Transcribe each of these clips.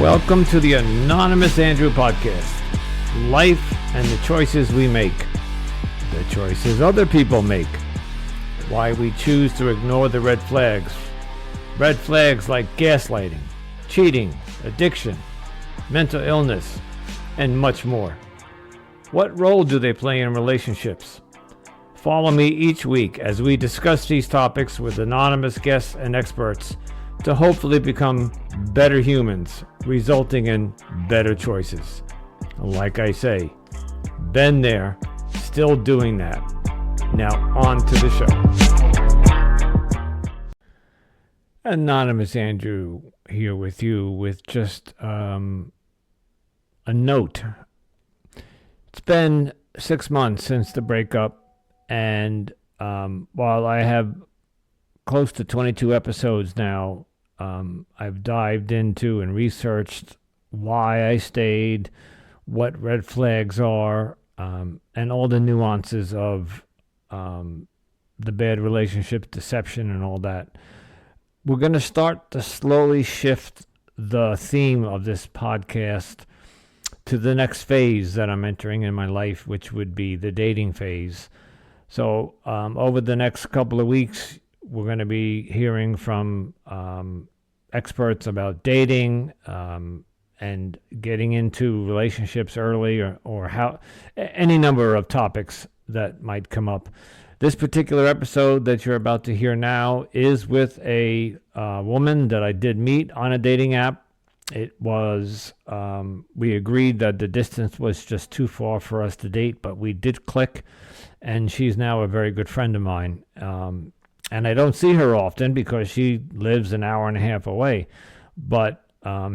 Welcome to the Anonymous Andrewpodcast. Life and the choices we make. The choices other people make. Why we choose to ignore the red flags. Red flags like gaslighting, cheating, addiction, mental illness, and much more. What role do they play in relationships? Follow me each week as we discuss these topics with anonymous guests and experts to hopefully become better humans, resulting in better choices. Like I say, been there, still doing that. Now on to the show. Anonymous Andrew here with you with just a note. It's been 6 months since the breakup, and while I have close to 22 episodes now, I've dived into and researched why I stayed, what red flags are, and all the nuances of the bad relationships, deception, and all that. We're going to start to slowly shift the theme of this podcast to the next phase that I'm entering in my life, which would be the dating phase. So over the next couple of weeks, we're going to be hearing from experts about dating and getting into relationships early, or how any number of topics that might come up. This particular episode that you're about to hear now is with a woman that I did meet on a dating app. It was, we agreed that the distance was just too far for us to date, but we did click, and she's now a very good friend of mine. And I don't see her often because she lives an hour and a half away. But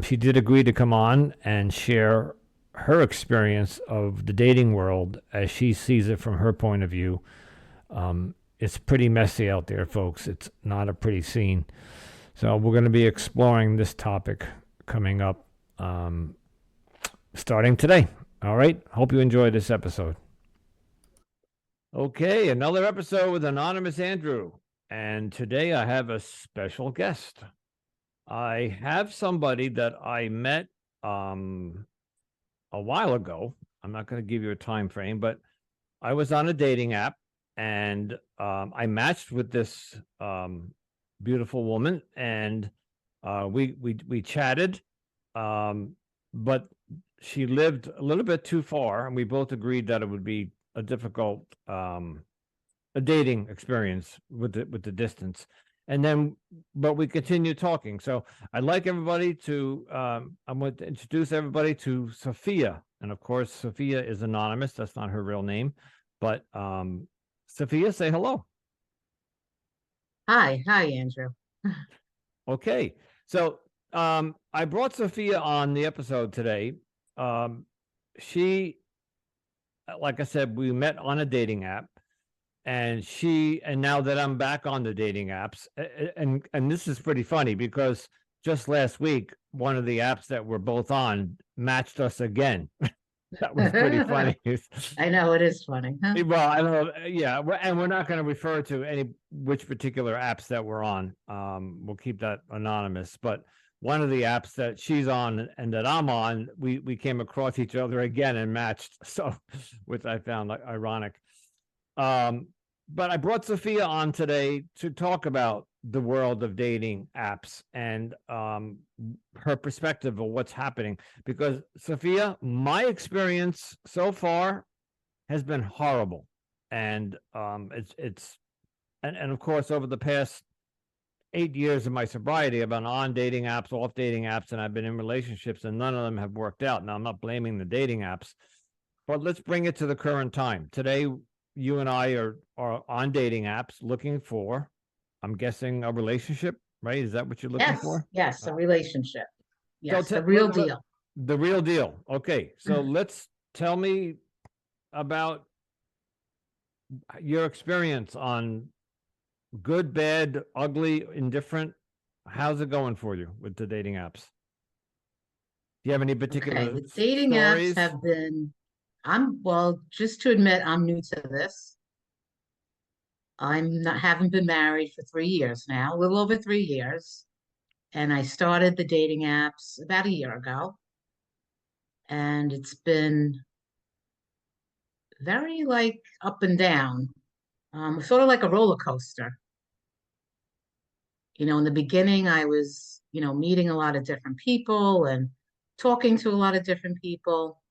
she did agree to come on and share her experience of the dating world as she sees it from her point of view. It's pretty messy out there, folks. It's not a pretty scene. So we're going to be exploring this topic coming up starting today. All right. Hope you enjoy this episode. Okay, another episode with Anonymous Andrew. And today I have a special guest. I have somebody that I met a while ago. I'm not going to give you a time frame, but I was on a dating app, and I matched with this beautiful woman, and we chatted, but she lived a little bit too far, and we both agreed that it would be a difficult a dating experience with the distance. And then, but we continued talking. So I'd like everybody to, I'm going to introduce everybody to Sofia. And of course, Sofia is anonymous. That's not her real name. But Sofia, say hello. Hi, Andrew. Okay. So I brought Sofia on the episode today. She, like I said, we met on a dating app. And now that I'm back on the dating apps, and this is pretty funny because just last week, one of the apps that we're both on matched us again. That was pretty funny. I know, it is funny. Huh? Well, I don't know. Yeah. And we're not going to refer to which particular apps that we're on. We'll keep that anonymous. But one of the apps that she's on and that I'm on, we came across each other again and matched. So, which I found ironic. But I brought Sofia on today to talk about the world of dating apps and her perspective of what's happening. Because Sofia, my experience so far has been horrible, and it's of course over the past 8 years of my sobriety, I've been on dating apps, off dating apps, and I've been in relationships, and none of them have worked out. Now I'm not blaming the dating apps, but let's bring it to the current time. Today, you and I are on dating apps looking for, I'm guessing, a relationship, right? Is that what you're looking for? Yes, a relationship. Yes, So the real deal. The real deal. Okay, so let's tell me about your experience on good, bad, ugly, indifferent. How's it going for you with the dating apps? Do you have any particular the dating stories? apps have been, just to admit, I'm new to this. Haven't been married for 3 years now, a little over 3 years. And I started the dating apps about a year ago. And it's been very like up and down, sort of like a roller coaster. In the beginning, I was, meeting a lot of different people and talking to a lot of different people.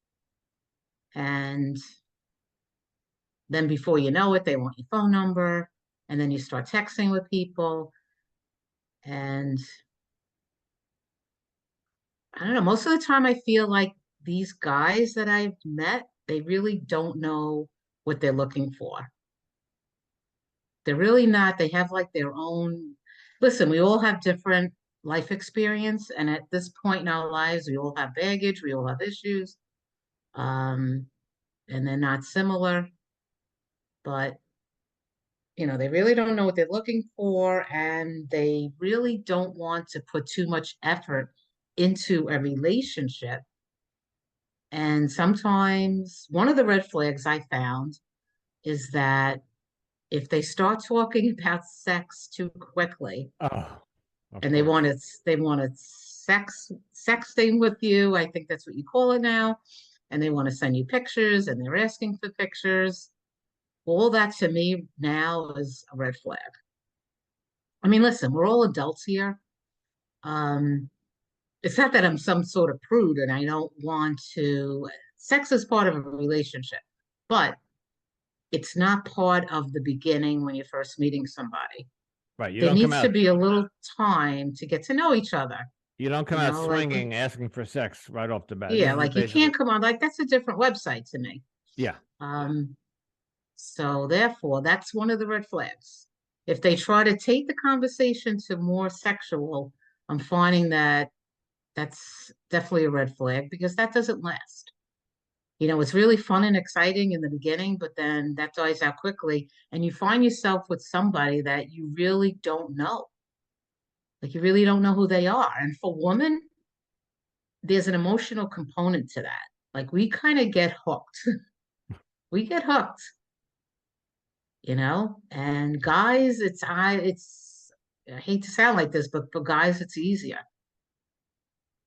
And then before you know it, they want your phone number. And then you start texting with people. And I don't know, most of the time I feel like these guys that I've met, they really don't know what they're looking for. They're really not, they have like their own, listen, we all have different life experience. And at this point in our lives, we all have baggage, we all have issues. Um, and they're not similar, but they really don't know what they're looking for, and they really don't want to put too much effort into a relationship. And sometimes one of the red flags I found is that if they start talking about sex too quickly Oh, of and course. they want to sexting with you, I think that's what you call it now, and they want to send you pictures and they're asking for pictures. All that to me now is a red flag. I mean, listen, we're all adults here. Um, it's not that I'm some sort of prude and I don't want to, sex is part of a relationship, but it's not part of the beginning when you're first meeting somebody. Right. There needs to be a little time to get to know each other. You don't come out Like, swinging, asking for sex right off the bat. This yeah, is like you basically, can't come on, like that's a different website to me. yeah. Um, so therefore, that's one of the red flags. If they try to take the conversation to more sexual, I'm finding that that's definitely a red flag because that doesn't last. It's really fun and exciting in the beginning, but then that dies out quickly, and you find yourself with somebody that you really don't know. Like you really don't know who they are. And for women, there's an emotional component to that. Like we kind of get hooked. We get hooked, And guys, I hate to sound like this, but for guys, it's easier.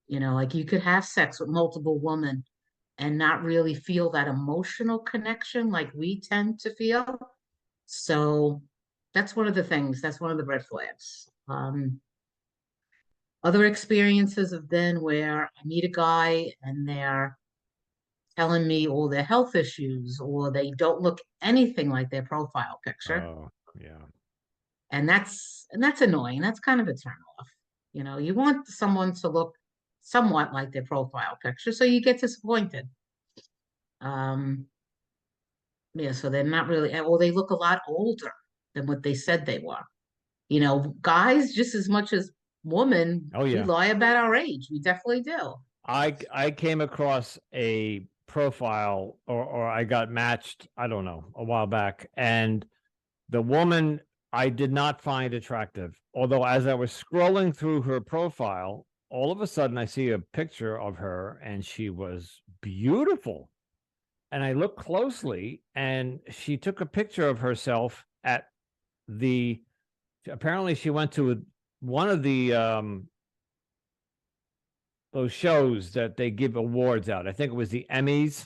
Like you could have sex with multiple women and not really feel that emotional connection like we tend to feel. So that's one of the things, that's one of the red flags. Other experiences have been where I meet a guy and they're telling me all their health issues or they don't look anything like their profile picture. Oh, yeah. And that's annoying. That's kind of a turn off. You want someone to look somewhat like their profile picture, so you get disappointed. Um, yeah, so they're not really, or they look a lot older than what they said they were. Guys, just as much as women, Oh, we yeah. lie about our age. We definitely do. I came across a profile or I got matched, I don't know, a while back. And the woman I did not find attractive. Although as I was scrolling through her profile, all of a sudden I see a picture of her and she was beautiful. And I looked closely and she took a picture of herself at the apparently she went to one of the those shows that they give awards out. I think it was the Emmys.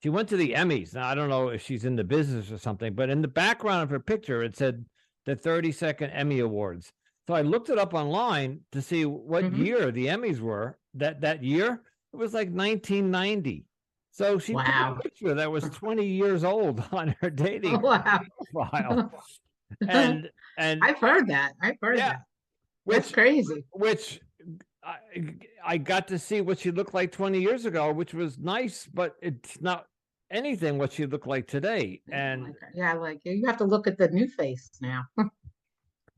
She went to the Emmys. Now I don't know if she's in the business or something, but in the background of her picture it said the 32nd Emmy Awards. So I looked it up online to see what Hmm. year the Emmys were. That year it was like 1990. So she put a Wow. picture that was 20 years old on her dating Wow. profile. And I've heard that. I've heard yeah, that. That's which crazy. which I, I got to see what she looked like 20 years ago, which was nice, but it's not anything what she looked like today. And Yeah, like you have to look at the new face now.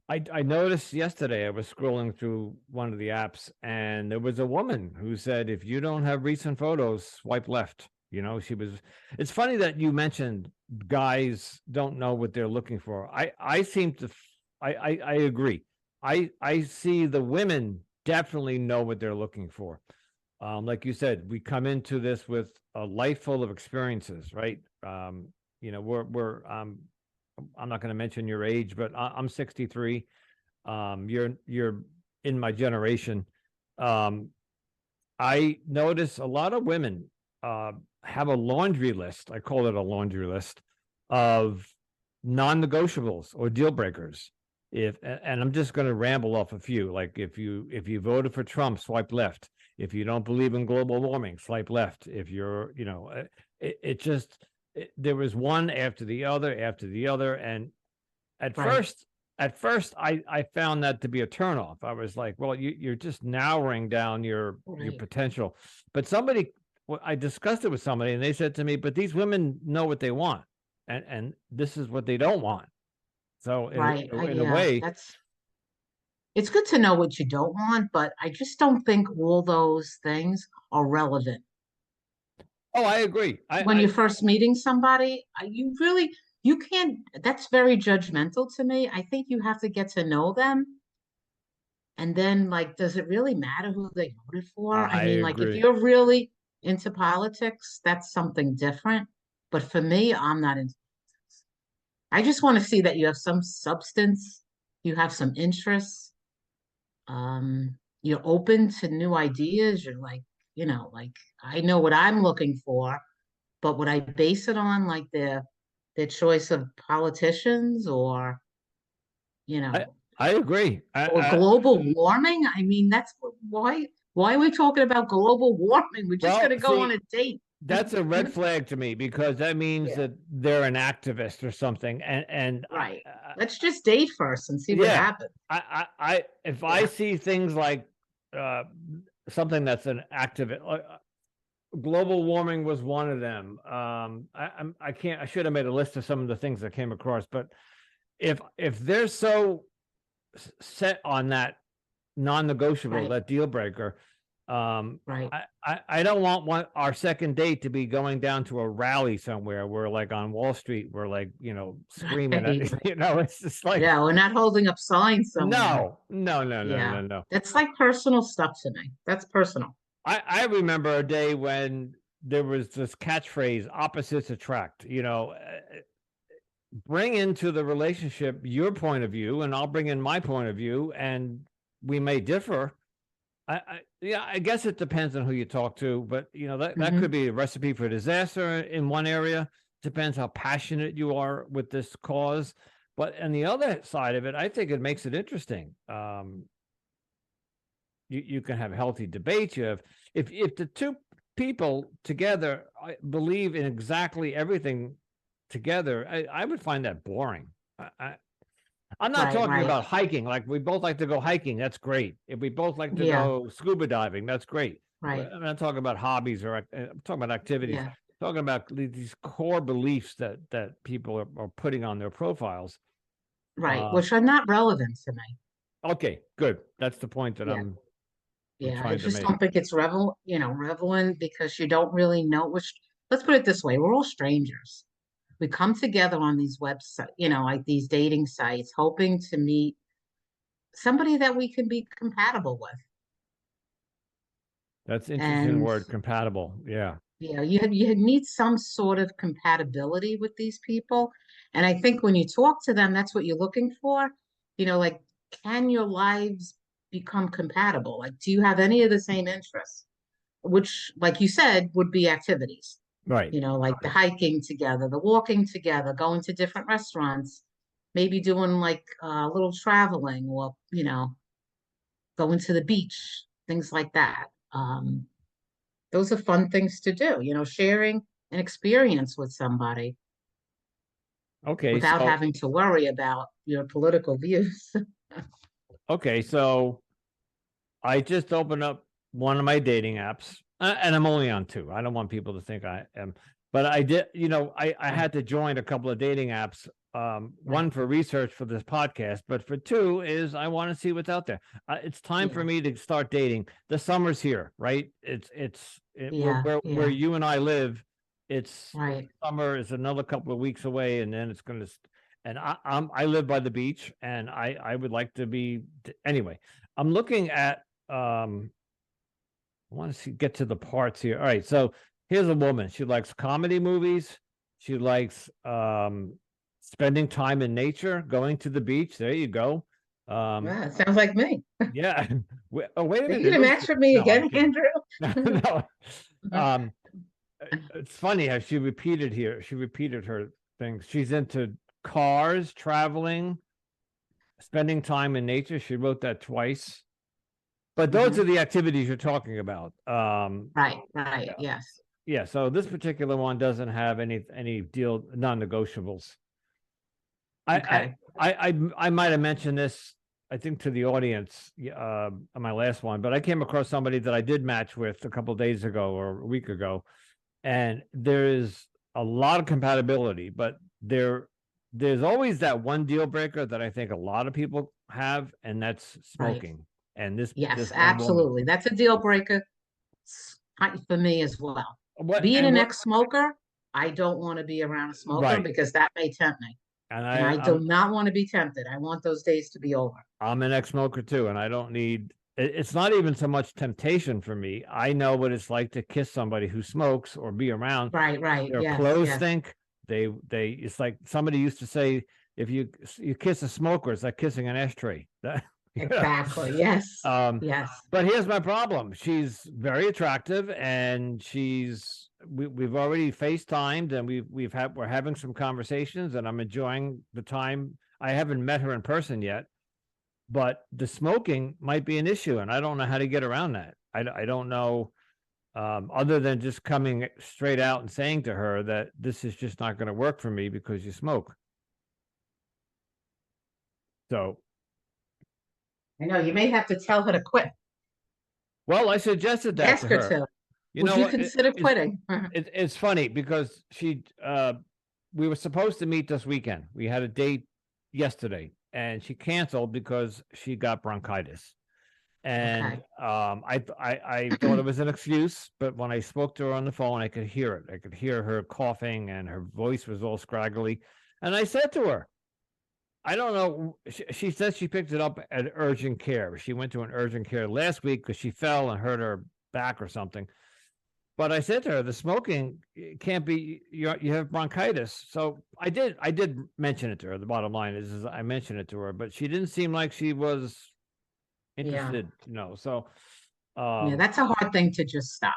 I noticed yesterday I was scrolling through one of the apps and there was a woman who said, if you don't have recent photos, swipe left. She was, it's funny that you mentioned guys don't know what they're looking for. I seem to, I agree. I see the women definitely know what they're looking for. Like you said, we come into this with a life full of experiences, right? We're I'm not going to mention your age, but I'm 63. You're in my generation, I notice a lot of women have a laundry list. I call it a laundry list of non-negotiables or deal breakers. And I'm just going to ramble off a few. Like if you voted for Trump, swipe left. If you don't believe in global warming, swipe left. If you're, there was one after the other, and at Right. first I found that to be a turnoff. I was like, well, you're just narrowing down your Right. potential. But I discussed it with somebody, and they said to me, but these women know what they want, and this is what they don't want. So Right. in a Yeah, way, it's good to know what you don't want, but I just don't think all those things are relevant. oh, I agree. When you're first meeting somebody, you can't, that's very judgmental to me. I think you have to get to know them. And then, like, does it really matter who they voted for? I I mean, like, if agree. you're really into politics, that's something different. But for me, I'm not into politics. I just want to see that you have some substance, you have some interests, you're open to new ideas. You're like, like I know what I'm looking for, but would I base it on like their choice of politicians or, you I know, I agree. or global warming? I mean, why are we talking about global warming? We're just Well, gonna go on see, a date. that's a red flag to me because that means Yeah, that they're an activist or something. And right. Let's just date first and see what yeah, happens. if I Yeah, see things like uh, something that's an activist, global warming was one of them. I can't. I should have made a list of some of the things I came across, but if they're so set on that non-negotiable, right, that deal breaker, right. I don't want our second date to be going down to a rally somewhere. We're like on Wall Street. We're like, screaming at, Right, right. it's just like, Yeah, we're not holding up signs somewhere. no, no, no, no, Yeah. no, no. That's like personal stuff to me. That's personal. I remember a day when there was this catchphrase, opposites attract, bring into the relationship your point of view, and I'll bring in my point of view, and we may differ. Yeah, I guess it depends on who you talk to, but that could Hmm. be a recipe for disaster in one area. Depends how passionate you are with this cause. But on the other side of it, I think it makes it interesting. You can have healthy debates. You have if the two people together believe in exactly everything together, I would find that boring. I'm not Right, talking right. about hiking. Like we both like to go hiking, that's great. If we both like to Yeah, go scuba diving, that's great. right. I'm not talking about hobbies or I'm talking about activities. Yeah, I'm talking about these core beliefs that people are putting on their profiles. right. Uh, Which are not relevant to me. okay, good. That's the point that Yeah, I'm yeah. I trying to just make. don't think it's relevant because you don't really know which. Let's put it this way: we're all strangers. We come together on these websites, like these dating sites, hoping to meet somebody that we can be compatible with. That's interesting And word, compatible. Yeah. you need some sort of compatibility with these people. And I think when you talk to them, that's what you're looking for. Like, can your lives become compatible? Like, do you have any of the same interests? Which, like you said, would be activities. Right. Like the hiking together, the walking together, going to different restaurants, maybe doing like a little traveling or, going to the beach, things like that. Those are fun things to do, sharing an experience with somebody Okay. without So having to worry about your political views. okay. So I just opened up one of my dating apps, and I'm only on two. I don't want people to think I am, but I did. I Right, had to join a couple of dating apps. right. One for research for this podcast, but for two is I want to see what's out there. It's time for Yeah, me to start dating. The summer's here, right? yeah, Where yeah, you and I live. It's right, summer is another couple of weeks away, and then it's going to. And I live by the beach, and I would like to be anyway. I'm looking at I want to get to the parts here. All right, so here's a woman. She likes comedy movies. She likes spending time in nature, going to the beach. There you go. Well, it sounds like me. Yeah. Oh, wait a Are you minute. gonna match with me No, I'm again, kidding. Andrew? No, no. Um, it's funny how she repeated here. She repeated her things. She's into cars, traveling, spending time in nature. She wrote that twice. But those are Mhm. the activities you're talking about. Right, right, Yeah. yes. Yeah. So this particular one doesn't have any deal non-negotiables. I I Okay, I might have mentioned this, I think, to the audience on my last one, but I came across somebody that I did match with a couple days ago or a week ago, and there is a lot of compatibility, but there's always that one deal breaker that I think a lot of people have, and that's right. smoking. And this Yes, one woman, absolutely. That's a deal breaker for me as well. what Being and an what ex-smoker, I don't want to be around a smoker right, because that may tempt me. and And I do not want to be tempted. I want those days to be over. I'm an ex-smoker too, and I don't need. It's not even so much temptation for me. I know what it's like to kiss somebody who smokes or be around. Right, right. Their Yes, clothes yes. stink. They. It's like somebody used to say, if you kiss a smoker, it's like kissing an ashtray. That, yeah. Exactly. Yes. Um, Yes. but here's my problem. She's very attractive, and we've already FaceTimed, and we're having some conversations, and I'm enjoying the time. I haven't met her in person yet, but the smoking might be an issue, and I don't know how to get around that. I don't know, other than just coming straight out and saying to her that this is just not going to work for me because you smoke. So, I know you may have to tell her to quit. well, I suggested that to Ask her her. to. You Would know you what? consider quitting? It's funny because we were supposed to meet this weekend. We had a date yesterday, and she canceled because she got bronchitis. And Okay. I thought it was an excuse, but when I spoke to her on the phone, I could hear it. I could hear her coughing, and her voice was all scraggly. And I said to her, I don't know. She said she picked it up at urgent care. She went to an urgent care last week because she fell and hurt her back or something. But I said to her, the smoking can't be. You have bronchitis. So I did mention it to her. The bottom line is I mentioned it to her, but she didn't seem like she was Yeah. interested. So Yeah, um, that's a hard thing to just stop.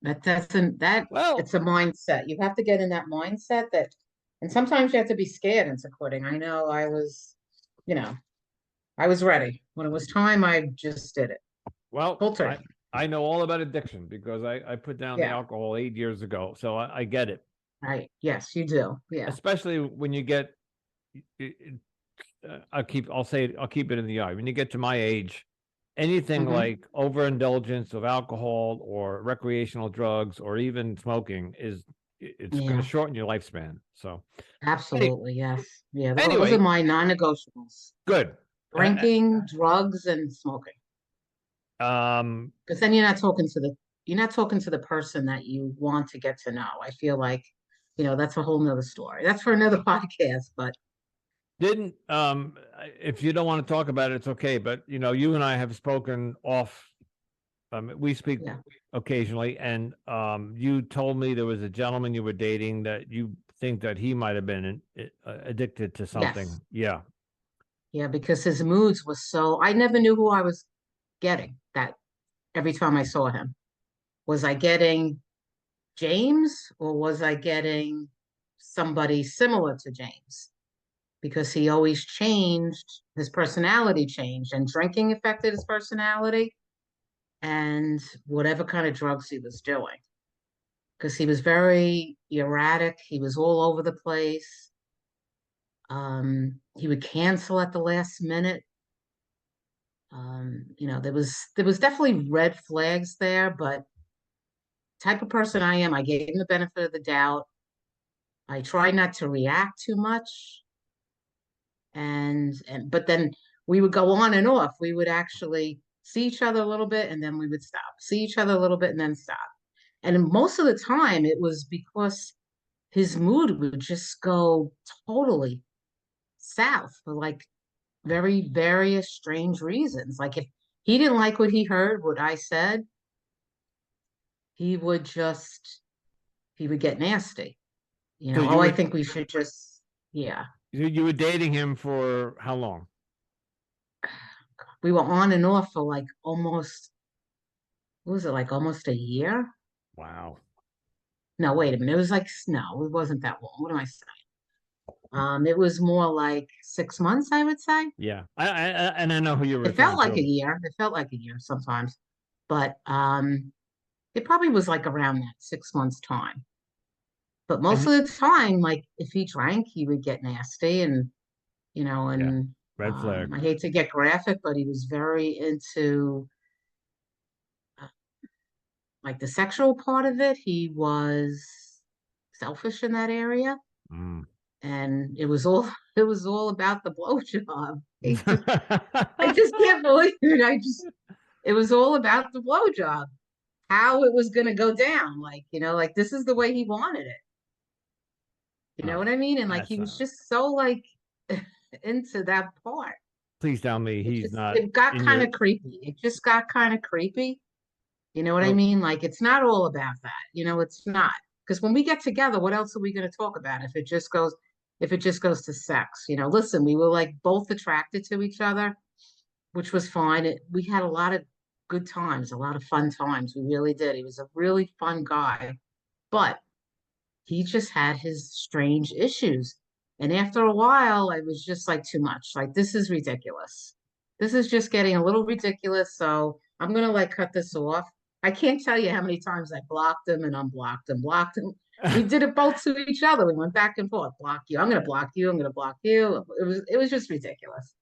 That well, it's a mindset. You have to get in that mindset that, and sometimes you have to be scared into quitting. I know I was, you know, I was ready. When it was time, I just did it. well, Cold turkey. I know all about addiction because I put down the Yeah, alcohol 8 years ago. So I get it, right. Yes, you do. Yeah. especially when you get. I'll keep it in the eye. When you get to my age, anything Hmm. like overindulgence of alcohol or recreational drugs or even smoking it's going to Yeah, shorten your lifespan. So any, absolutely. Yes. Yeah, those are anyway, my non-negotiables. good. Drinking, drugs, and smoking. Um, Because then you're not talking to the person that you want to get to know. I feel like, that's a whole nother story. That's for another podcast, but didn't if you don't want to talk about it, it's okay. But you and I have spoken off. We speak yeah. occasionally, and you told me there was a gentleman you were dating that you think that he might have been addicted to Yes. something. Yeah. Yeah, because his moods was so I never knew who I was getting that every time I saw him. Was I getting James or was I getting somebody similar to James? Because he always changed, his personality changed, and drinking affected his personality and whatever kind of drugs he was doing. Because he was very erratic, he was all over the place. He would cancel at the last minute. There was definitely red flags there, but type of person I am, I gave him the benefit of the doubt. I try not to react too much, and but then we would go on and off. We would actually see each other a little bit, and then we would stop. See each other a little bit, and then stop. And most of the time, it was because his mood would just go totally south for like very various strange reasons. Like if he didn't like what he heard, what I said, he would just he would get nasty. So Oh, I think we should just, yeah. you were dating him for how long? we were on and off for like almost, what was it, like almost a year? Wow. No, wait a minute. It was like, no, it wasn't that long. What am I saying? It was more like 6 months, I would say. Yeah. And I know who you're It felt referring like a to. year. It felt like a year sometimes, but it probably was like around that 6 months time. But most And of the time, like if he drank, he would get nasty, and yeah, and red flag. I hate to get graphic, but he was very into uh, like the sexual part of it. He was selfish in that area, Mm. and it was all about the blowjob. I just can't believe it. It was all about the blowjob, how it was going to go down. Like, like this is the way he wanted it. You know Oh, what I mean? And like he that's was just so like into that part. please tell me he's not It got in kind your of creepy. It just got kind of creepy. You know what I oh, mean? Like it's not all about that. It's not. Because when we get together, what else are we going to talk about if it just goes to sex? Listen, we were like both attracted to each other, which was fine. We had a lot of good times, a lot of fun times. We really did. He was a really fun guy, but he just had his strange issues. And after a while, I was just like too much. Like, this is ridiculous. This is just getting a little ridiculous. So I'm gonna like cut this off. I can't tell you how many times I blocked him and unblocked him, blocked him. We did it both to each other. We went back and forth. Block you. I'm gonna block you. I'm gonna block you. It was just ridiculous.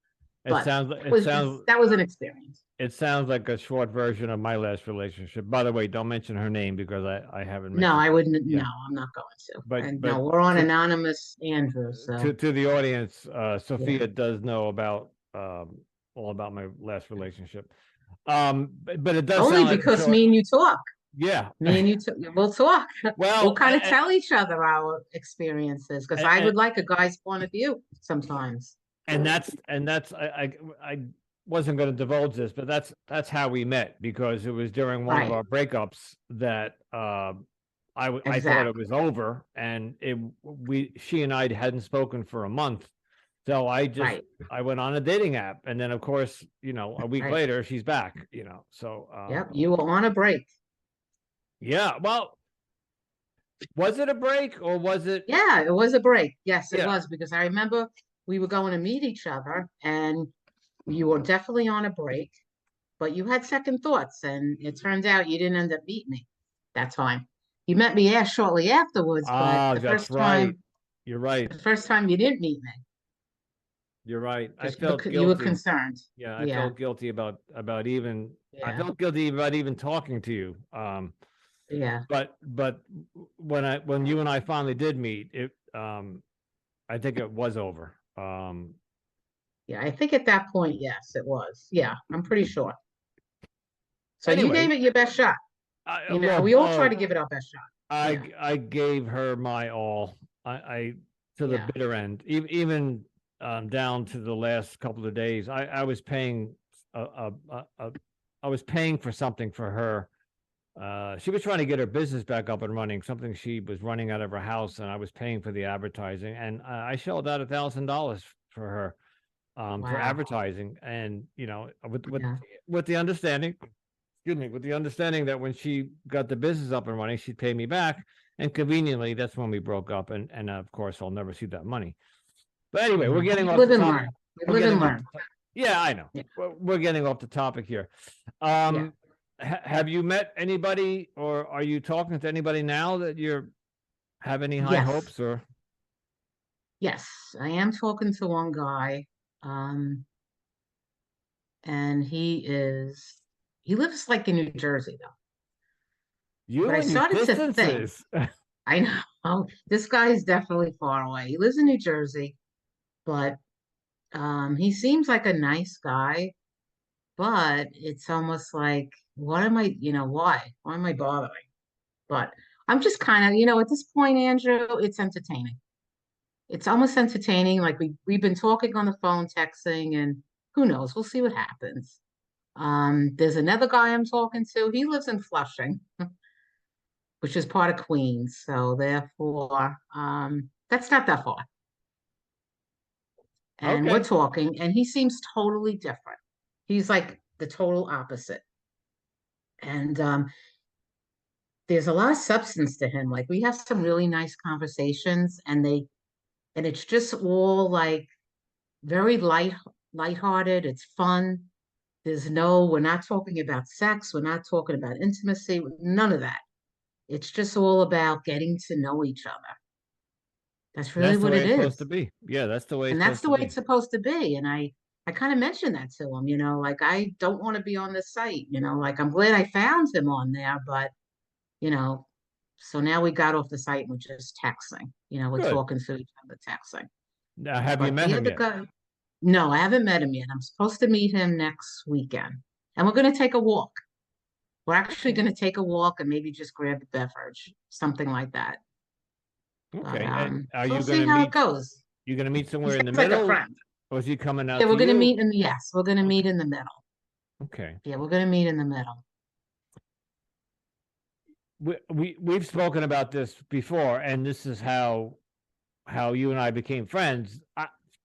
it But sounds that was just that was an experience. it sounds like a short version of my last relationship. By the way, don't mention her name because I haven't No, mentioned I it. wouldn't. No, Yeah. I'm not going to. And But no, we're on to Anonymous Andrew. So to the audience, yeah. Sophia does know about all about my last relationship. But it does Only sound like a because short. me and you talk. Yeah. Me and you, we'll talk. We'll Well, kind of tell each other our experiences because I and, would like a guy's point of view sometimes. and that's I wasn't going to divulge this, but that's how we met because it was during one of Right. our breakups that I thought it Exactly. was over, and she and I hadn't spoken for a month, so Right. I went on a dating app, and then of course a week Right. later she's back, so Yep. You were on a break. yeah. Well, was it a break or was it? Yeah, it was a break. Yes, it Yeah. was because I remember we were going to meet each other and you were definitely on a break, but you had second thoughts and it turned out you didn't end up meeting me that time. You met me shortly afterwards, but Ah, that's right. You're right. the first time you didn't meet me You're right. I because felt you were guilty. concerned. Yeah, I Yeah, felt guilty about even I yeah, felt guilty about even talking to you. yeah, But when you and I finally did meet, I think it was over. yeah. I think at that point, yes, it was. Yeah, I'm pretty sure. So you Anyway, gave it your best shot. look, We all try to give it our best shot. Yeah, I gave her my all. I to the yeah. bitter end, even down to the last couple of days. I was paying a I was paying for something for her. She was trying to get her business back up and running, something she was running out of her house, and I was paying for the advertising. And I shelled out $1,000 for her for Wow. advertising, and Yeah, with the understanding, excuse me, with the understanding that when she got the business up and running, she'd pay me back. And conveniently, that's when we broke up, and of course, I'll never see that money. But anyway, we're yeah. getting We off live the and topic. learn. We We're live getting and off. learn. Yeah, I know. Yeah, We're getting off the topic here. yeah. Um, have you met anybody, or are you talking to anybody now that you're have any high Yes, hopes? Or yes. I am talking to one guy, um, and he lives like in New Jersey though. But you I and your started to think, distances? I know this guy is definitely far away. He lives in New Jersey, but he seems like a nice guy, but it's almost like, what am I, why? Why am I bothering? But I'm just kind of, at this point, Andrew, it's entertaining. It's almost entertaining. Like we've been talking on the phone, texting, and who knows? We'll see what happens. There's another guy I'm talking to. He lives in Flushing, which is part of Queens. So therefore, that's not that far. And we're Okay. talking, and he seems totally different. He's like the total opposite. And there's a lot of substance to him. Like we have some really nice conversations, and it's just all like very lighthearted. It's fun. We're not talking about sex. We're not talking about intimacy. None of that. It's just all about getting to know each other. That's really That's the what way it it's supposed to is. be. Yeah, that's the way it's And that's supposed the to way be. it's supposed to be. And I kind of mentioned that to him, like I don't want to be on this site, like I'm glad I found him on there, but you know, so now we got off the site and we're just texting, we're Good. talking to each other texting. Now, have you But met the him other yet? guy, no, I haven't met him yet. I'm supposed to meet him next weekend. And we're going to take a walk. We're actually Okay. going to take a walk and maybe just grab a beverage, something like that. But Okay. And are so we'll you going see to how it meet? goes. You going to meet He somewhere in the seems like a middle, friend. or is he coming Yeah, out to we're going to you? meet in, yes, we're going to meet Okay. in the middle. Okay. Yeah, we're going to meet in the middle. We've spoken about this before, and this is how you and I became friends.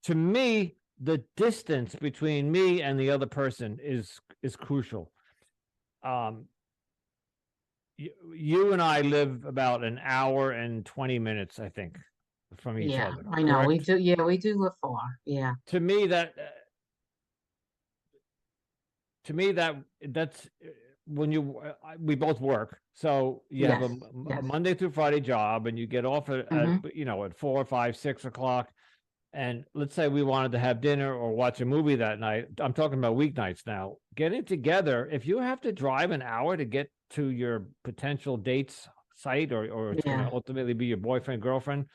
To me, the distance between me and the other person is crucial. Um, you and I live about an hour and 20 minutes, I think, from each Yeah, other. I know. We Correct? do. Yeah, we do live far. Yeah. To me, that's when we both work, so you have Yes. a Yes. Monday through Friday job, and you get off at Mm-hmm. at 4, 5, 6 o'clock. And let's say we wanted to have dinner or watch a movie that night. I'm talking about weeknights now. Getting together, if you have to drive an hour to get to your potential date's site, or it's going to Yeah. ultimately be your boyfriend, girlfriend,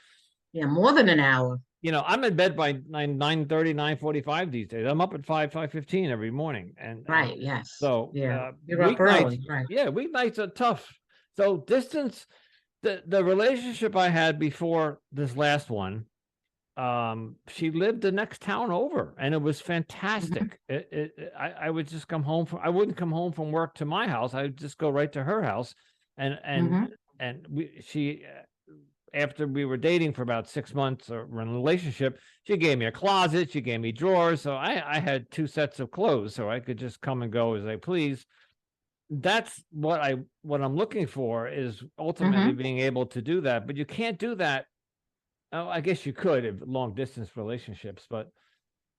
Yeah. More than an hour. I'm in bed by 9:30, 9:45 these days. I'm up at 5:15 every morning. And Right. Yes. so Yeah. You're up weeknights, early. Right. yeah, weeknights are tough. So distance, the relationship I had before this last one, she lived the next town over, and it was Mm-hmm. fantastic. I would just come home from I wouldn't come home from work to my house. I would just go right to her house, and and Mm-hmm. and she after we were dating for about 6 months or in a relationship, she gave me a closet, she gave me drawers, so I had two sets of clothes, so I could just come and go as I please. That's what I'm looking for, is ultimately Mm-hmm. being able to do that, but you can't do that. Oh, I guess you could if long distance relationships, but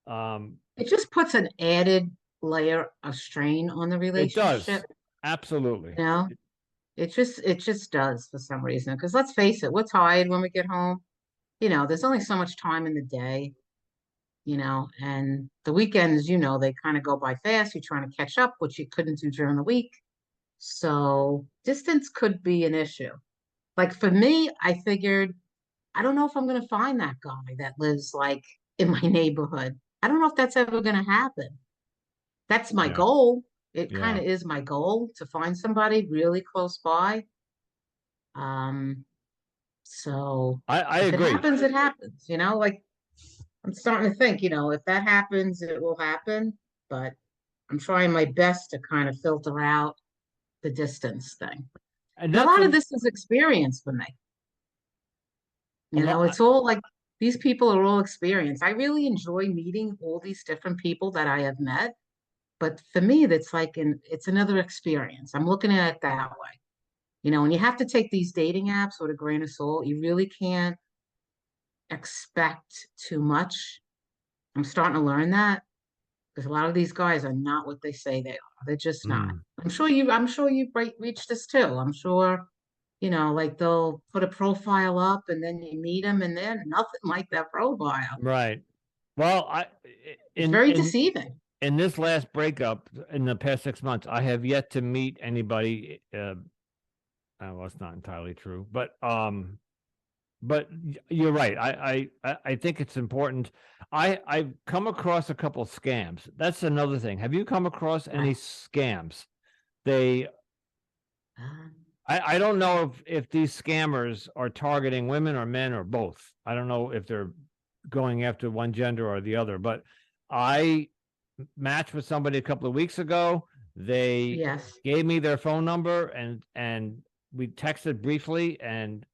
um, It just puts an added layer of strain on the it does. relationship. Absolutely. You know, it just does for some reason. Because let's face it, we're tired when we get home. There's only so much time in the day. And the weekends, they kind of go by fast. You're trying to catch up, which you couldn't do during the week. So distance could be an issue. Like for me, I figured, I don't know if I'm going to find that guy that lives like in my neighborhood. I don't know if that's ever going to happen. That's my Yeah. goal. It kind Yeah. of is my goal to find somebody really close by. Um, so I if it agree. happens, it happens, like I'm starting to think, if that happens, it will happen. But I'm trying my best to kind of filter out the distance thing. And And a that's lot of this is experience for me. a lot. It's all like these people are all experience. I really enjoy meeting all these different people that I have met. But for me, that's like it's another experience. I'm looking at it that way. And you have to take these dating apps with a grain of salt. You really can't expect too much. I'm starting to learn that because a lot of these guys are not what they say they are. They're just not. Mm, I'm sure you've reached this too. I'm sure, like they'll put a profile up and then you meet them and they're nothing like that profile. right. Well, It's in very in deceiving. in this last breakup in the past 6 months, I have yet to meet anybody. Well, it's not entirely true, but you're right. I think it's important. I've come across a couple scams. That's another thing. Have you come across any Right. scams? They Um, I don't know if these scammers are targeting women or men or both. I don't know if they're going after one gender or the other, but I matched with somebody a couple of weeks ago. They yes. gave me their phone number, and we texted briefly, and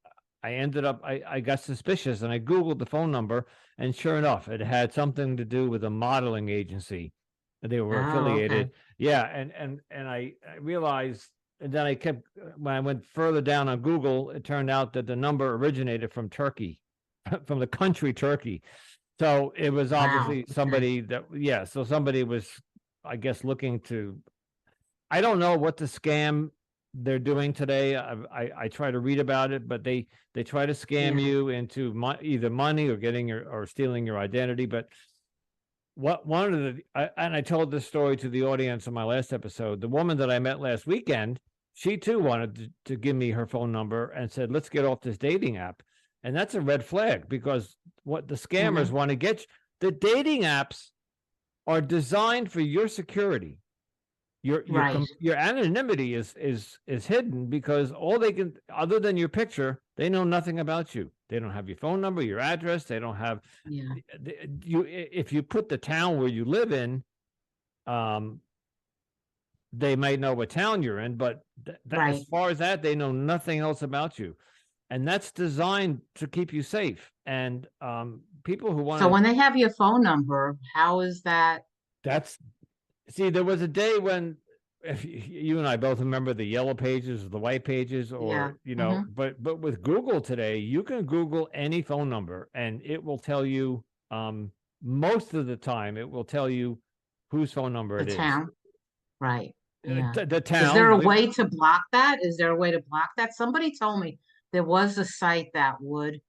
I ended up I got suspicious, and I Googled the phone number, and sure enough, it had something to do with a modeling agency. They were Oh, affiliated. okay. Yeah, and I realized, and then I kept when I went further down on Google, it turned out that the number originated from Turkey, from the country Turkey. So it was Wow. obviously Okay. somebody that, yeah. So somebody was, I guess, looking to. I don't know what the scam they're doing today. I try to read about it, but they try to scam Yeah. you into either money or getting your or stealing your identity. But what one of the and I told this story to the audience in my last episode. The woman that I met last weekend, she too wanted to give me her phone number and said, "Let's get off this dating app." And that's a red flag because what the scammers Hmm. want to get the dating apps are designed for your security. Right. Your anonymity is hidden because all they can, other than your picture, they know nothing about you. They don't have your phone number, your address. They don't have Yeah. you. If you put the town where you live in, um, they might know what town you're in, but as Right. far as that, they know nothing else about you, and that's designed to keep you safe. And people who So want to, when they have your phone number, how is that? that's see, there was a day when, if you and I both remember the yellow pages or the white pages, Yeah. or Hmm. but with Google today, you can Google any phone number and it will tell you. Most of the time, it will tell you whose phone number The it is. town. Right. Yeah. The Is there town, a way to block that? Is there a way to block that? Somebody told me there was a site that would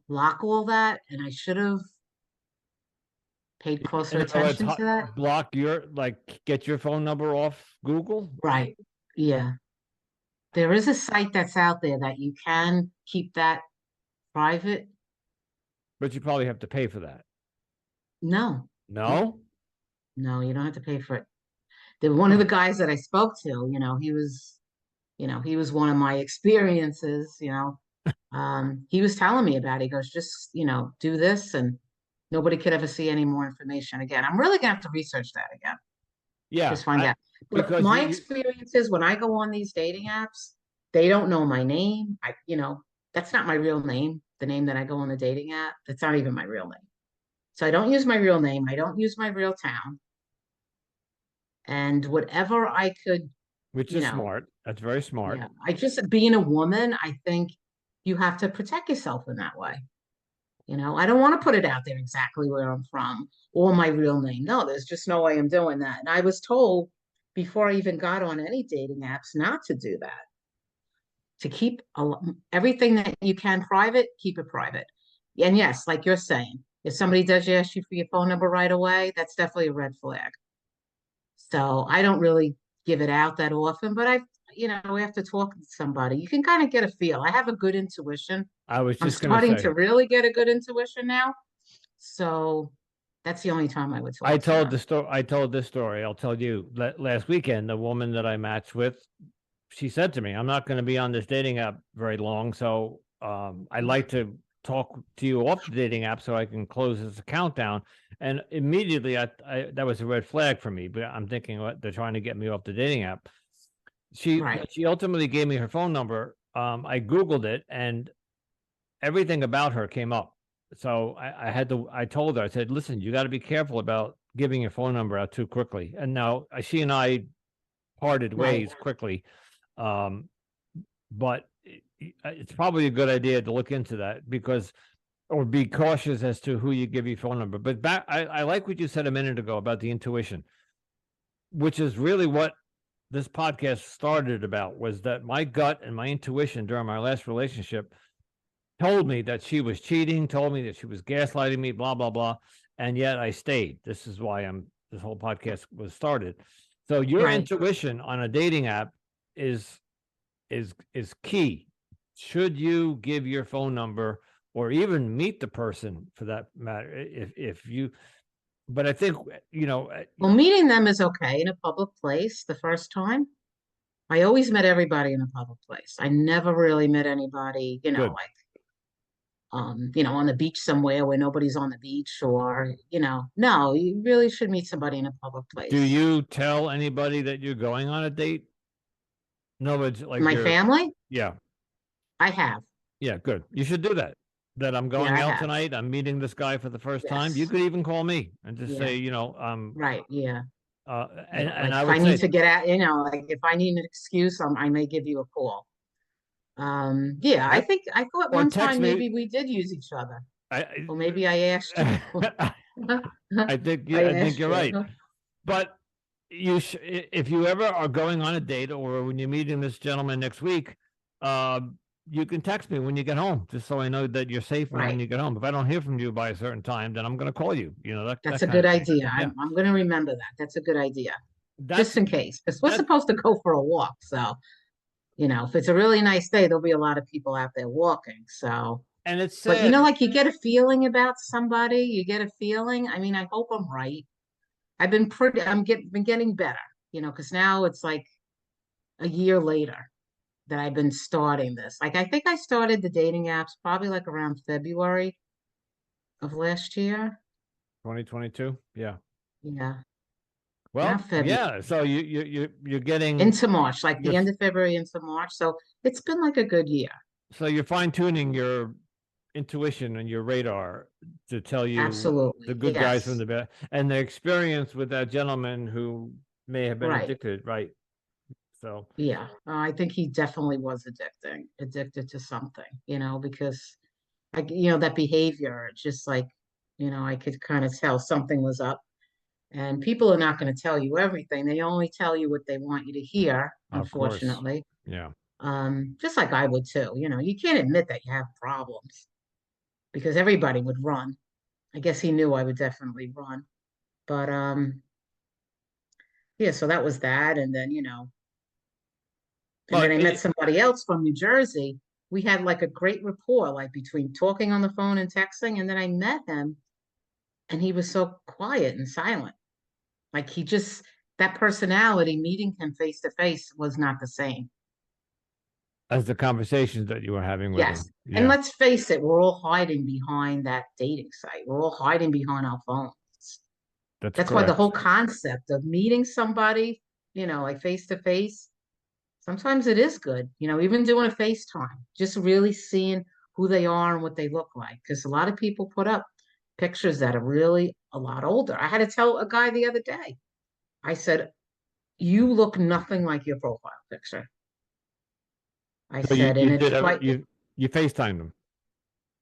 block all that, and I should have paid closer in other words, attention to that. block your get your phone number off Google, Right. Yeah. There is a site that's out there that you can keep that private. but you probably have to pay for that. No. Mm, No. no, you don't have to pay for it. One of the guys that I spoke to, he was one of my experiences. He was telling me about it. He goes, just, do this and nobody could ever see any more information again. I'm really gonna have to research that again. Yeah, Just find out. But because my you experience is when I go on these dating apps, they don't know my name. That's not my real name, the name that I go on the dating app. That's not even my real name. So I don't use my real name. I don't use my real town. And whatever I could, which you is know, smart. That's very smart. yeah, I just being a woman, I think you have to protect yourself in that way. I don't want to put it out there exactly where I'm from or my real name. No, there's just no way I'm doing that. And I was told before I even got on any dating apps not to do that, to keep everything that you can private, keep it private. And yes, like you're saying, if somebody does ask you for your phone number right away, that's definitely a red flag. So I don't really give it out that often, but after talking to somebody, you can kind of get a feel. I have a good intuition. I was I'm just gonna starting to say. really get a good intuition now. So that's the only time I would I talk to told them. the story. I told this story. I'll tell you. Last weekend, the woman that I matched with, she said to me, "I'm not going to be on this dating app very long, so I'd like to talk to you off the dating app so I can close this account down." And immediately, that was a red flag for me. But I'm thinking, what, they're trying to get me off the dating app. Right, She ultimately gave me her phone number. I Googled it, and everything about her came up. So I told her, I said, listen, you got to be careful about giving your phone number out too quickly. And now she and I parted right. ways quickly. Um, but it's probably a good idea to look into that because, or be cautious as to who you give your phone number. But I like what you said a minute ago about the intuition, which is really what this podcast started about, was that my gut and my intuition during my last relationship told me that she was cheating, told me that she was gaslighting me, blah, blah, blah. And yet I stayed. This is why this whole podcast was started. So your Right. intuition on a dating app is is key. Should you give your phone number or even meet the person for that matter? If you, but I think, Well, meeting them is okay in a public place the first time. I always met everybody in a public place. I never really met anybody, good. like on the beach somewhere where nobody's on the beach or, no, you really should meet somebody in a public Do place. you tell anybody that you're going on a date? No, it's like My you're, family, yeah, I have. yeah, good. You should do that that I'm Yeah, going I out have. tonight, I'm meeting this guy for the first time, you Yes. could even call me and just Yeah. say, Right. Yeah. Yeah. and Like I if I would need say, to get out, like if I need an excuse, I may give you a call. Yeah, yep, I thought or one text time me. maybe we did use each other. I, Or maybe I asked you. I I think asked you're you. right. But if you ever are going on a date or when you're meeting this gentleman next week, uh, you can text me when you get home, just so I know that you're safe and when Right. you get home. If I don't hear from you by a certain time, then I'm going to call you. That's That a kind good of thing. idea. Yeah, I'm going to remember that. That's a good idea. Just that's in case. Because we're that, supposed to go for a walk. So, if it's a really nice day, there'll be a lot of people out there walking. So, and it's but sad. like you get a feeling about somebody, you get a feeling. I mean, I hope I'm right. Been getting better, because now it's like a year later that I've been starting this. Like I think I started the dating apps probably like around February of last year. 2022. Yeah. Yeah, around Well, February yeah. So you're getting into March, like you're the end of February into March. So it's been like a good year. so you're fine tuning your intuition and your radar to tell you the Absolutely. good guys from Yes. the bad, and the experience with that gentleman who may have been Right. addicted, right? So, Yeah. I think he definitely was addicted to something, because that behavior, it's just like, I could kind of tell something was up. And people are not going to tell you everything. They only tell you what they want you to hear, of course, unfortunately. yeah. Just like I would too. You can't admit that you have problems because everybody would run. I guess he knew I would definitely run. But yeah, so that was that. And Well, then I met somebody else from New Jersey. We had like a great rapport, like between talking on the phone and texting. And then I met him and he was so quiet and silent. Like that personality, meeting him face to face was not the same. as the conversations that you were having with Yes. him, And yeah, let's face it, we're all hiding behind that dating site. We're all hiding behind our phones. that's That's why the correct. whole concept of meeting somebody, like face to face, sometimes it is good, even doing a FaceTime, just really seeing who they are and what they look like. Because a lot of people put up pictures that are really a lot older. I had to tell a guy the other day, I said, you look nothing like your profile picture. I So said, and it's quite, you FaceTimed him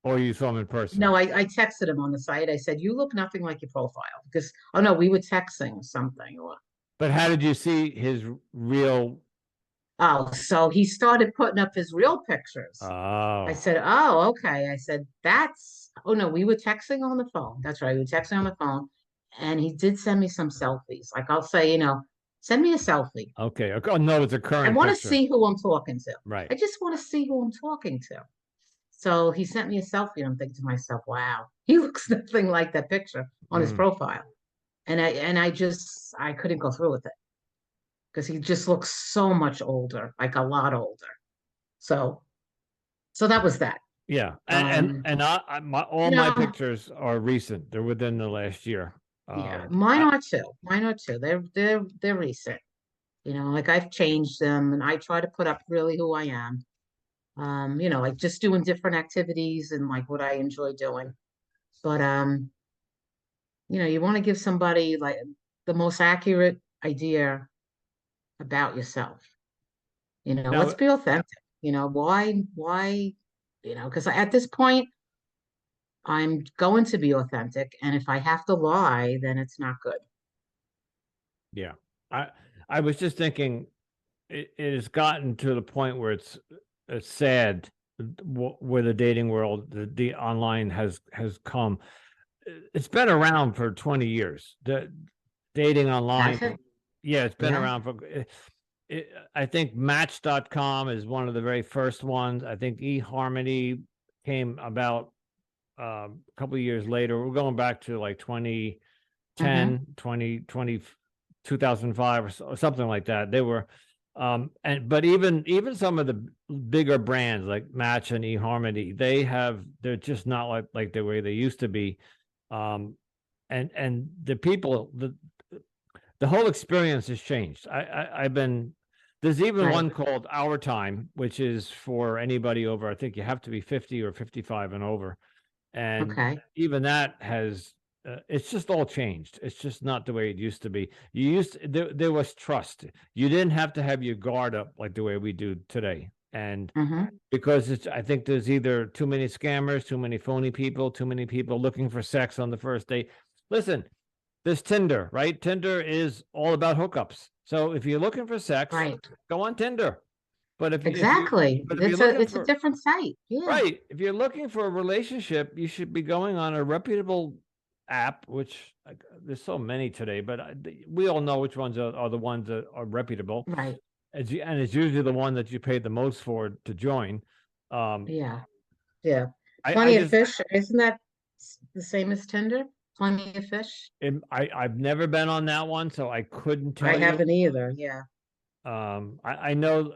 or you saw him in person, no, I texted him on the site. I said, you look nothing like your profile because, oh no, we were texting something. but how did you see his real? Oh, so he started putting up his real pictures. I Oh, said, oh, okay. I said, oh no, we were texting on the phone. That's right. We were texting on the phone. And he did send me some selfies. Like I'll say, send me a selfie. okay. Okay. Oh no, it's a I current want to picture, see who I'm talking to. right? I just want to see who I'm talking to. So he sent me a selfie, and I'm thinking to myself, wow, he looks nothing like that picture on his Mm, profile. I couldn't go through with it because he just looks so much older, like a lot older. So that was that. yeah, Um, all you my know, pictures are recent. They're within the last year. yeah, Um, mine I, are too. Mine are too. They're recent. Like I've changed them and I try to put up really who I am. Like just doing different activities and like what I enjoy doing. But you want to give somebody like the most accurate idea about yourself. Let's now, be authentic. Why, because at this point, I'm going to be authentic. And if I have to lie, then it's not good. yeah, I I was just thinking it has gotten to the point where it's sad where the dating world, the online has come. It's been around for 20 years. The dating online, That's it. yeah, it's been Yeah. around for. I think Match.com is one of the very first ones. I think eHarmony came about a couple of years later. We're going back to like Mm-hmm. 2005 or something like that. They were but even some of the bigger brands like Match and eHarmony, they're just not like the way they used to be. And the people, the whole experience has changed. I've been There's even Right. one called Our Time, which is for anybody over, I think you have to be 50 or 55 and over. And Okay. even that has, it's just all changed. It's just not the way it used to be. There was trust. You didn't have to have your guard up like the way we do today. And Mm-hmm. because I think there's either too many scammers, too many phony people, too many people looking for sex on the first date. Listen, there's Tinder, right? Tinder is all about hookups. So if you're looking for sex, Right. go on Tinder. But Exactly. if you're looking It's a for different site. Yeah. right, if you're looking for a relationship, you should be going on a reputable app, which there's so many today, but we all know which ones are the ones that are reputable. Right. And it's usually the one that you pay the most for to join. Um, Yeah. Yeah. I Plenty of just Fish. Isn't that the same as Tinder? Plenty of Fish. I've never been on that one, so I couldn't I tell you. haven't either. Yeah. I know,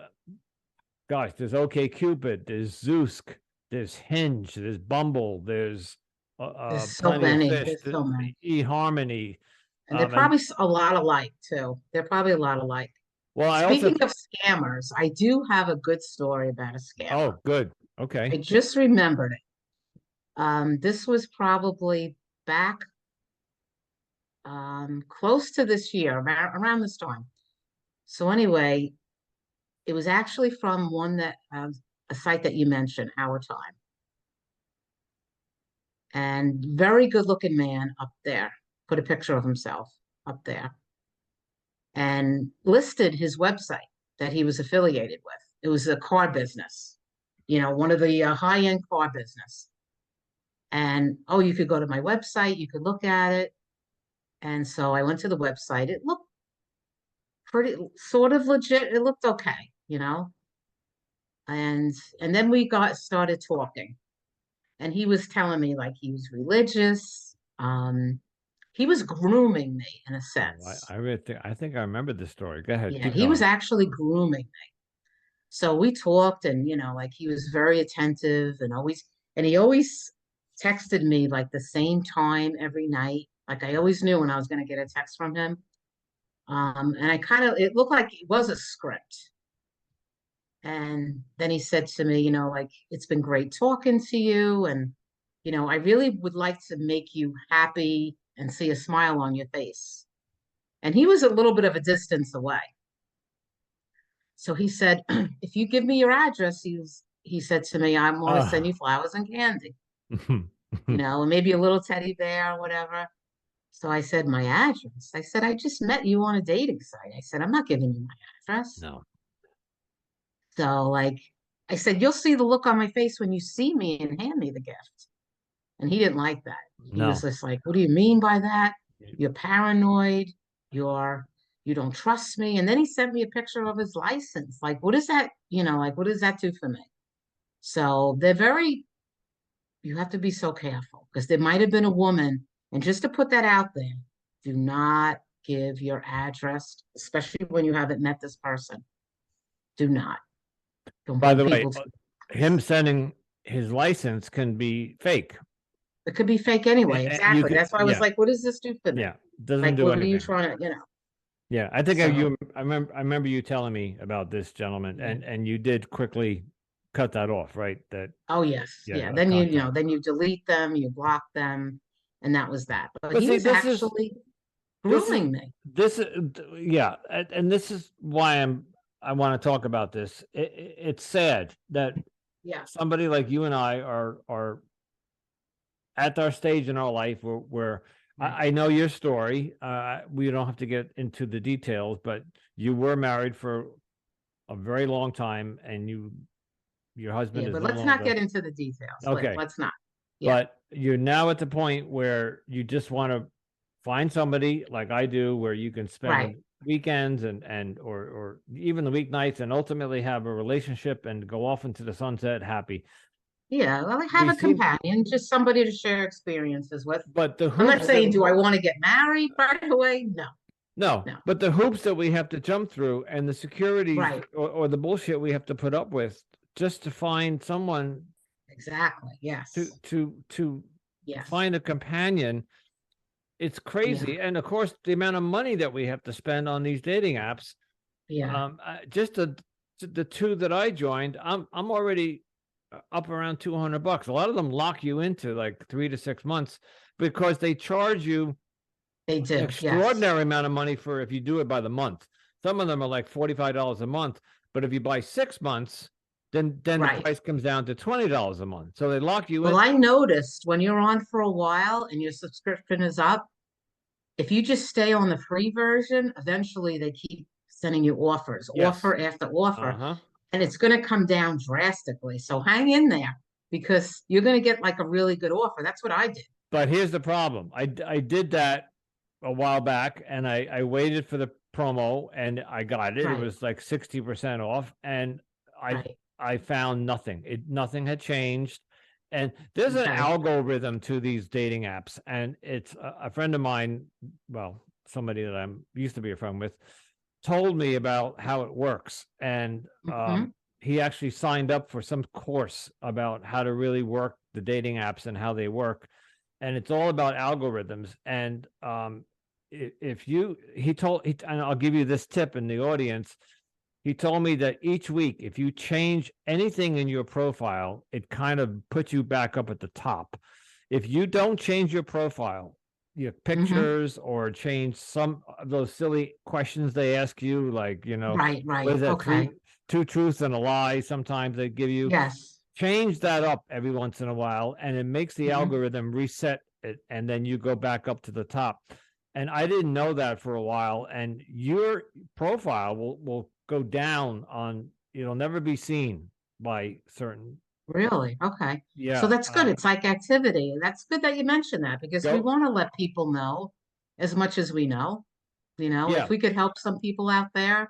gosh, there's OK Cupid, there's Zeusk, there's Hinge, there's Bumble, there's There's so Plenty of many. Fish, There's so many. eHarmony, And they're and probably a lot alike too. They're probably a lot alike. well, I also Speaking of scammers, I do have a good story about a scammer. oh, good, okay. I just remembered it. This was probably back close to this year, around this time. So anyway, it was actually from one that a site that you mentioned, Our Time, and very good looking man up there. Put a picture of himself up there and listed his website that he was affiliated with. It was a car business, one of the high end car business. And oh, you could go to my website, you could look at it. And so I went to the website. It looked pretty sort of legit. It looked okay. And and then we got started talking. And he was telling me like he was religious. He was grooming me in a Oh, sense. I really I think I remember the story. Go ahead, Yeah, keep he was going. actually grooming me. So we talked and like he was very attentive and he always texted me like the same time every night. Like I always knew when I was going to get a text from him. And it looked like it was a script. And then he said to me, like, it's been great talking to you. And, I really would like to make you happy and see a smile on your face. And he was a little bit of a distance away. So he said, if you give me your address, he said to me, I'm going to send you Ah. flowers and candy, and maybe a little teddy bear or whatever. So I said, my address. I said, I just met you on a dating site. I said, I'm not giving you my address. No, So, like, I said, you'll see the look on my face when you see me and hand me the gift. And he didn't like that. He was no. just like, what do you mean by that? You're paranoid. You're, you don't trust me. And then he sent me a picture of his license. Like, what is that? Like, what does that do for me? So you have to be so careful because there might have been a woman. And just to put that out there, do not give your address, especially when you haven't met this person. Do not. Don't By bring the way, people to him sending his license can be fake. it could be fake anyway. You Exactly. could, That's why I was yeah, like, what does this do for me? yeah, doesn't Like, do what are you anything. trying to? Yeah, I think So I remember you telling me about this gentleman, yeah. and you did quickly cut that off, right? That Oh yes. yeah, Yeah. a Then contact. then you delete them, you block them, and that was that. But But he see, was actually this is grooming me. this is yeah, and this is why I want to talk about this. It's sad that Yeah. somebody like you and I are at our stage in our life where Right. I know your story. We don't have to get into the details, but you were married for a very long time, and your husband Yeah. is But no let's not longer get into the details. okay. Let's not. Yeah. But you're now at the point where you just want to find somebody like I do, where you can Right. spend weekends and or even the weeknights, and ultimately have a relationship and go off into the sunset happy. Yeah. Well, I have We a seem, companion, just somebody to share experiences with. but the I'm not hoops that saying, do I want to get married right away? No. no, No. but the hoops that we have to jump through, and the securities Right. or the bullshit we have to put up with just to find someone Exactly. to Yes. Yes. find a companion, it's Yeah. crazy. And of course, the amount of money that we have to spend on these dating apps Yeah, Just the two that I joined, I'm already up around $200. A lot of them lock you into like 3 to 6 months because they charge you they an do. Yes. extraordinary amount of money for if you do it by the month. Some of them are like $45 a month, but if you buy 6 months, then the Right. price comes down to $20 a month. So they lock you Well, in. I noticed when you're on for a while and your subscription is up, if you just stay on the free version, eventually they keep sending you offers, Yes. offer after offer, Uh-huh. and it's going to come down drastically. So hang in there because you're going to get like a really good offer. That's what I did. But here's the problem. I did that a while back and I waited for the promo and I got it. It Right. was like 60% off and I Right. I found nothing. Nothing had changed. And there's an Okay. algorithm to these dating apps and it's a friend of mine, well, somebody that I'm used to be a friend with, told me about how it works and Hmm. he actually signed up for some course about how to really work the dating apps and how they work, and it's all about algorithms. And if you, and I'll give you this tip in the audience. He told me that each week, if you change anything in your profile, it kind of puts you back up at the top. If you don't change your profile, your Hmm. pictures, or change some of those silly questions they ask you, like, Right. what Right. is that, Okay. two truths and a lie, sometimes they give you, Yes. change that up every once in a while and it makes the Hmm. algorithm reset it and then you go back up to the top. And I didn't know that for a while, and your profile will go down on, it'll never be seen by certain. Really? Okay. So Yeah. that's good. It's like activity. That's good that you mentioned that because we Go. want to let people know as much as we know. If Yeah. we could help some people out there,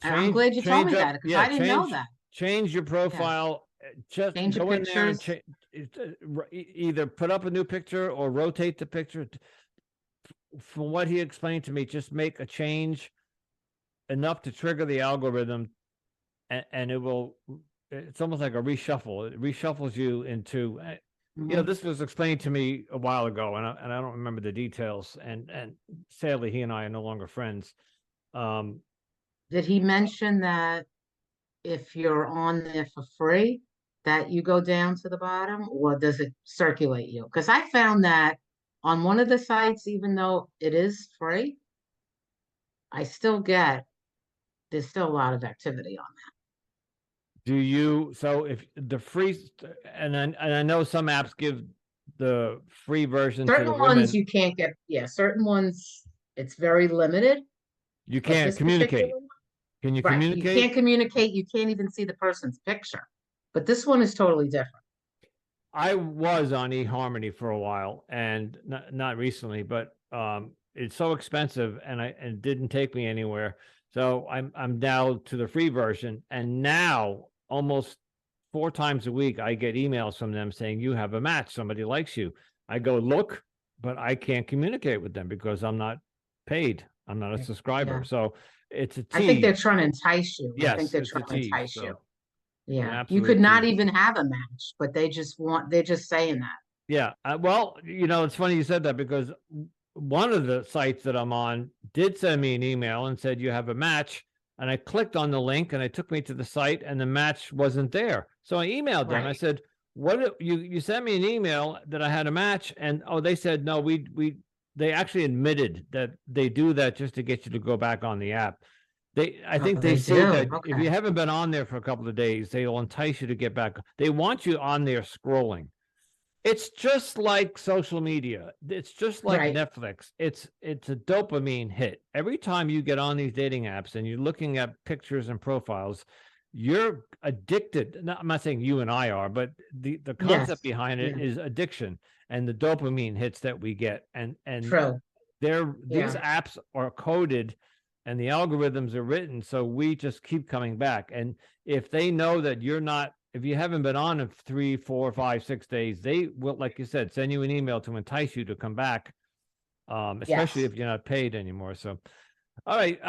I'm change glad you told change me up that because yeah I didn't know change that. change your Yeah. profile. Just Change your go in there and pictures. either put up a new picture or rotate the picture. From what he explained to me, just make a change enough to trigger the algorithm, and it will, it's almost like a reshuffle. It reshuffles you into, Hmm. this was explained to me a while ago, and I don't remember the details. And sadly, he and I are no longer friends. Um, Did he mention that if you're on there for free, that you go down to the bottom, or does it circulate you? Because I found that on one of the sites, even though it is free, I still get there's still a lot of activity on do you, so if the free, and I know some apps give the free version to the certain ones women, you can't get, yeah, certain ones it's very limited, you but can't this particular communicate. one, Can you right, you communicate? can't communicate, you can't even see the person's picture. But this one is totally different. I was on eHarmony for a while, and not recently, but it's so expensive, and it didn't take me anywhere. So I'm now to the free version, and now almost 4 times a week I get emails from them saying you have a match, somebody likes you. I go look, but I can't communicate with them because I'm not paid. I'm not a Yeah. subscriber. Yeah. So it's a I think they're tease. trying to entice you. I think Yes, they're it's a trying to tease. entice you. So it's an Yeah. You could absolute not tease. even have a match, but they're just saying that. Yeah. Well, it's funny you said that because one of the sites that I'm on did send me an email and said you have a match. And I clicked on the link and it took me to the site and the match wasn't there. So I emailed them. I Right. said, you sent me an email that I had a match, and they said no, they actually admitted that they do that just to get you to go back on the app. I Oh, think they they see do. that if you Okay. haven't been on there for a couple of days, they'll entice you to get back. They want you on there scrolling. It's just like social media. It's just like Right. Netflix. It's a dopamine hit. Every time you get on these dating apps and you're looking at pictures and profiles, you're addicted. I'm not saying you and I are, but the Yes. concept behind it Yeah. is addiction and the dopamine hits that we get. And True. these Yeah. apps are coded and the algorithms are written so we just keep coming back. And if they know that you're not, if you haven't been on in 3, 4, 5, 6 days, they will, like you said, send you an email to entice you to come back, especially Yes. if you're not paid anymore. So, all right,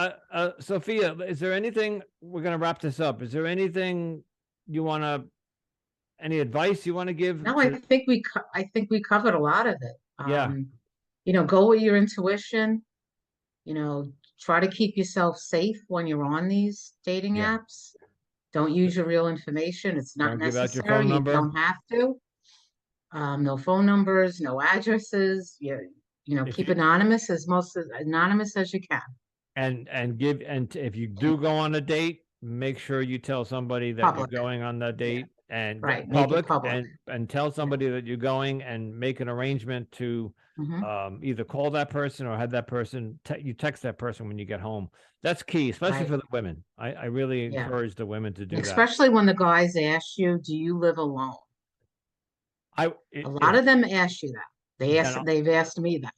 Sophia, is there anything, we're going to wrap this up? Is there anything you want to, any advice you want to give No, to? I think we covered a lot of it. Yeah. Go with your intuition. you know, try to keep yourself safe when you're on these dating Yeah. apps. Don't use your real information. It's not Don't give out your phone necessary. You number. don't have to. No phone numbers, no addresses. If Keep you anonymous as most as anonymous as you can. if you do go on a date, make sure you tell somebody that you're Public. going on that Yeah. date and Right. Make it public public. and tell Yeah. somebody that you're going and make an arrangement to Hmm. either call that person or have that person you text that person when you get home. That's key, especially Right. for the women. I really Yeah. encourage the women to do that. Especially when the guys ask you, "Do you live alone?" A lot If of them ask you that. then They've asked me that.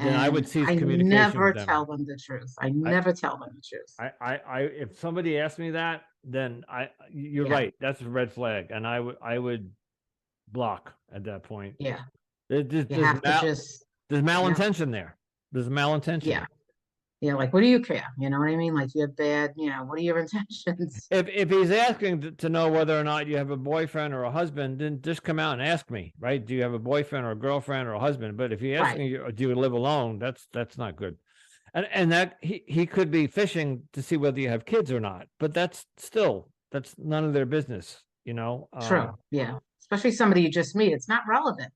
I would And cease I communication with never them. tell them the truth. I I, never tell them the truth. if somebody asked me that, then you're Yeah. right. That's a red flag, and I would block at that point. Yeah. There's, You there's, have to mal, just, there's yeah. malintention there. There's malintention Yeah. there. Yeah. Like, what do you care? You know what I mean? Like, you have bad, what are your intentions? If he's asking to know whether or not you have a boyfriend or a husband, then just come out and ask me, right? Do you have a boyfriend or a girlfriend or a husband? But if he's Right. asking you, do you live alone? That's not good. And that he could be fishing to see whether you have kids or not. But that's none of their business, you know. True. Yeah. Especially somebody you just meet. It's not relevant.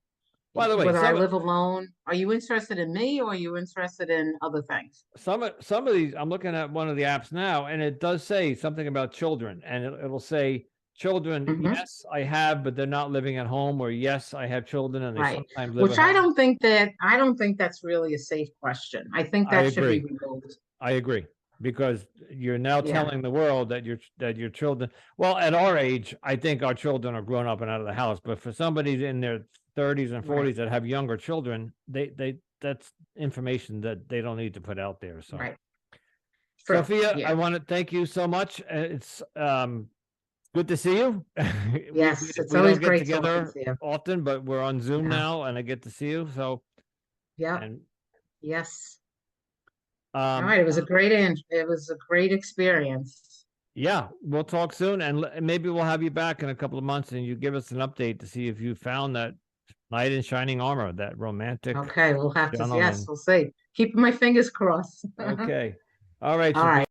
By the way, Whether I live alone, are you interested in me or are you interested in other things? some of these, I'm looking at one of the apps now, and it does say something about children, and it'll say children. Hmm. Yes, I have, but they're not living at home, or yes, I have children and they Right. sometimes live Which at home. I don't think that's really a safe question. I think I that should be agree. removed. I agree because you're now Yeah. telling the world that your children. Well, at our age, I think our children are grown up and out of the house. But for somebody in their 30s and Right. 40s that have younger children, they that's information that they don't need to put out there. So, Right. True. Sophia, I Yeah. want to thank you so much. It's good to see you. Yes. It's We always don't get great talking together to you. often, but we're on Zoom Yeah. now, and I get to see you. So, Yeah. and Yes. All um, right. It was a great experience. yeah, we'll talk soon, and maybe we'll have you back in a couple of months, and you give us an update to see if you found that knight in shining armor, that romantic Okay. We'll have to, yes, gentleman. we'll see. Keeping my fingers crossed. All Okay, all right, right.